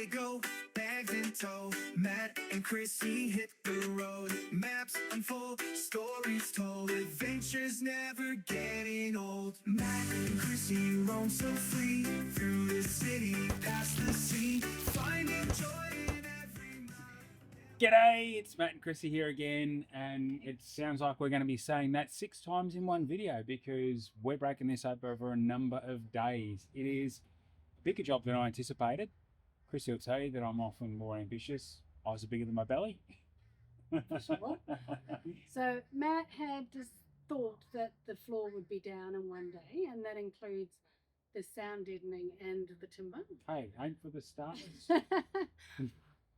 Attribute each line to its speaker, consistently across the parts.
Speaker 1: go, bags in tow. Matt and Chrissy hit the road. Maps unfold, stories told. Adventures never getting old. Matt and Chrissy roam so free through the city, past the sea, finding joy in every mile.
Speaker 2: G'day, it's Matt and Chrissy here again, and it sounds like we're going to be saying that 6 times in one video because we're breaking this up over a number of days. It is a bigger job than I anticipated. Chrissy will tell you that I'm often more ambitious. Eyes are bigger than my belly.
Speaker 3: Sure. So Matt had just thought that the floor would be down in one day, and that includes the sound deadening and the timber.
Speaker 2: Hey, aim for the stars.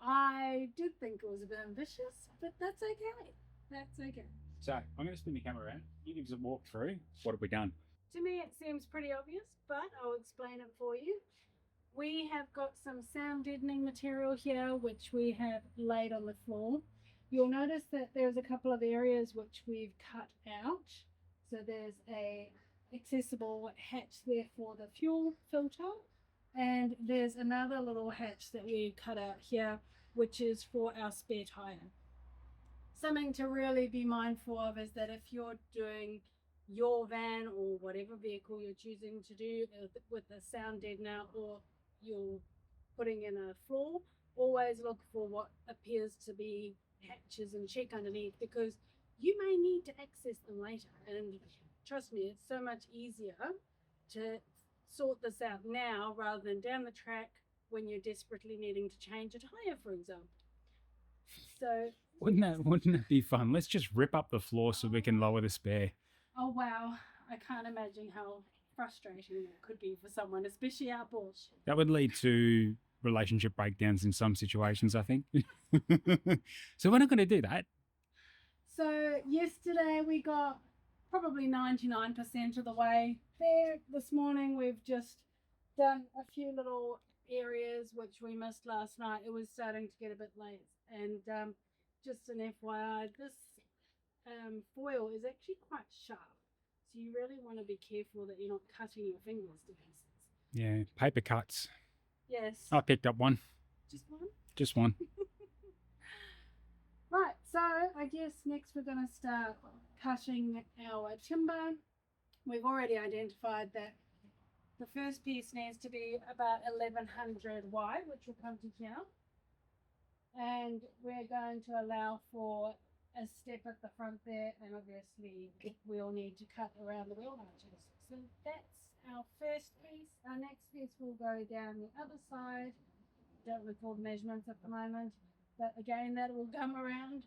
Speaker 3: I did think it was a bit ambitious, but that's okay. That's okay.
Speaker 2: So I'm going to spin the camera around. You give us a walk through. What have we done?
Speaker 3: To me, it seems pretty obvious, but I'll explain it for you. We have got some sound deadening material here, which we have laid on the floor. You'll notice that there's a couple of areas which we've cut out. So there's a accessible hatch there for the fuel filter. And there's another little hatch that we cut out here, which is for our spare tire. Something to really be mindful of is that if you're doing your van or whatever vehicle you're choosing to do with a sound deadener, or you're putting in a floor, always look for what appears to be hatches and check underneath, because you may need to access them later. And trust me, it's so much easier to sort this out now rather than down the track when you're desperately needing to change a tire, for example. So
Speaker 2: Wouldn't that be fun? Let's just rip up the floor so we can lower the spare.
Speaker 3: oh wow, I can't imagine how frustrating it could be for someone, especially outdoors.
Speaker 2: That would lead to relationship breakdowns in some situations, I think. So we're not going to do that.
Speaker 3: So yesterday we got probably 99% of the way there. This morning we've just done a few little areas which we missed last night. It was starting to get a bit late, and just an FYI, this foil is actually quite sharp, so you really want to be careful that you're not cutting your fingers to pieces.
Speaker 2: Yeah, paper cuts.
Speaker 3: Yes.
Speaker 2: I picked up one.
Speaker 3: Just one?
Speaker 2: Just one.
Speaker 3: Right, so I guess next we're going to start cutting our timber. We've already identified that the first piece needs to be about 1100 wide, which will come to here. And we're going to allow for a step at the front there, and obviously we'll need to cut around the wheel arches. So that's our first piece. Our next piece will go down the other side. Don't recall the measurements at the moment, but again that will come around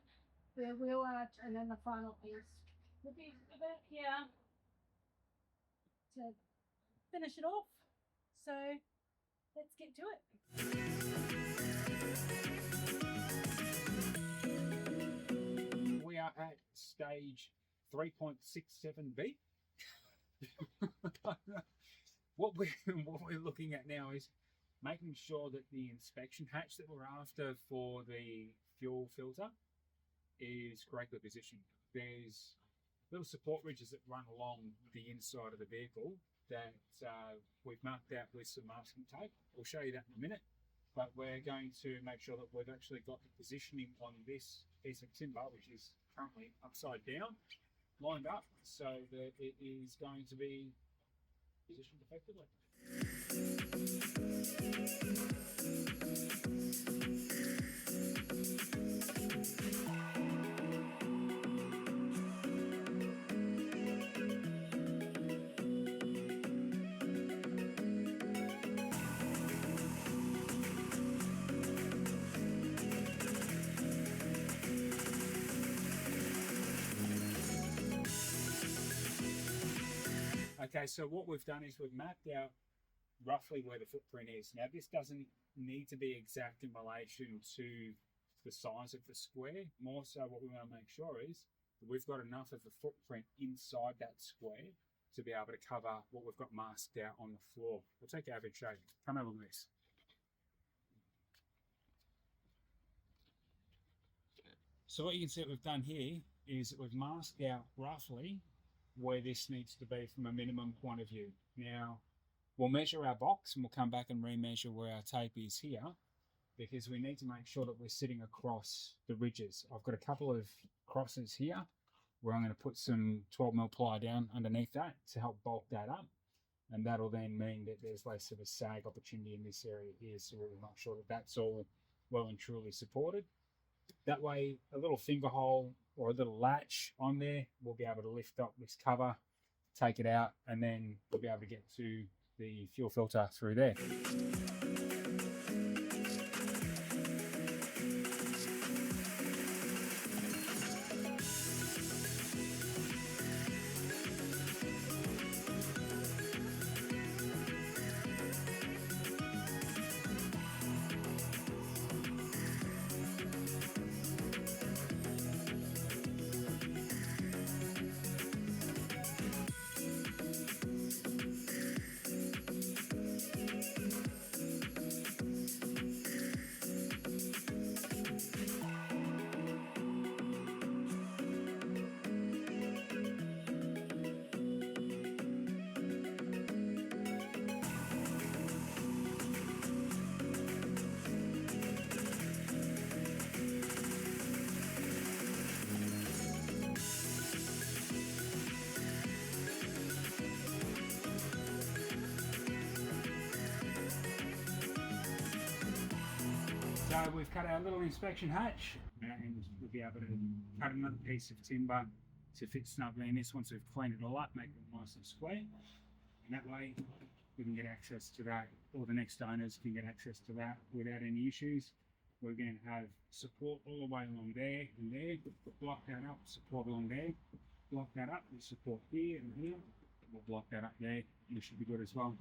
Speaker 3: the wheel arch, and then the final piece will be about here to finish it off. So let's get to it.
Speaker 2: We are at stage 3.67B. What we're looking at now is making sure that the inspection hatch that we're after for the fuel filter is correctly positioned. There's little support ridges that run along the inside of the vehicle that we've marked out with some masking tape. We'll show you that in a minute, but we're going to make sure that we've actually got the positioning on this piece of timber, which is currently upside down, lined up so that it is going to be positioned effectively. Okay, so what we've done is we've mapped out roughly where the footprint is. Now, this doesn't need to be exact in relation to the size of the square. More so what we want to make sure is that we've got enough of the footprint inside that square to be able to cover what we've got masked out on the floor. We'll take average shading. Come over with this. So what you can see what we've done here is that we've masked out roughly where this needs to be from a minimum point of view. Now, we'll measure our box and we'll come back and remeasure where our tape is here. because we need to make sure that we're sitting across the ridges. I've got a couple of crosses here where I'm going to put some 12mm ply down underneath that to help bulk that up. And that'll then mean that there's less of a sag opportunity in this area here, so we'll make sure that that's all well and truly supported. That way, a little finger hole or a little latch on there, we'll be able to lift up this cover, take it out, and then we'll be able to get to the fuel filter through there. So we've cut our little inspection hatch, and we'll be able to cut another piece of timber to fit snugly in this once we've cleaned it all up, make it nice and square. And that way we can get access to that, or the next owners can get access to that without any issues. We're going to have support all the way along there and there, block that up, support along there, block that up, and support here and here. We'll block that up there, and it should be good as well.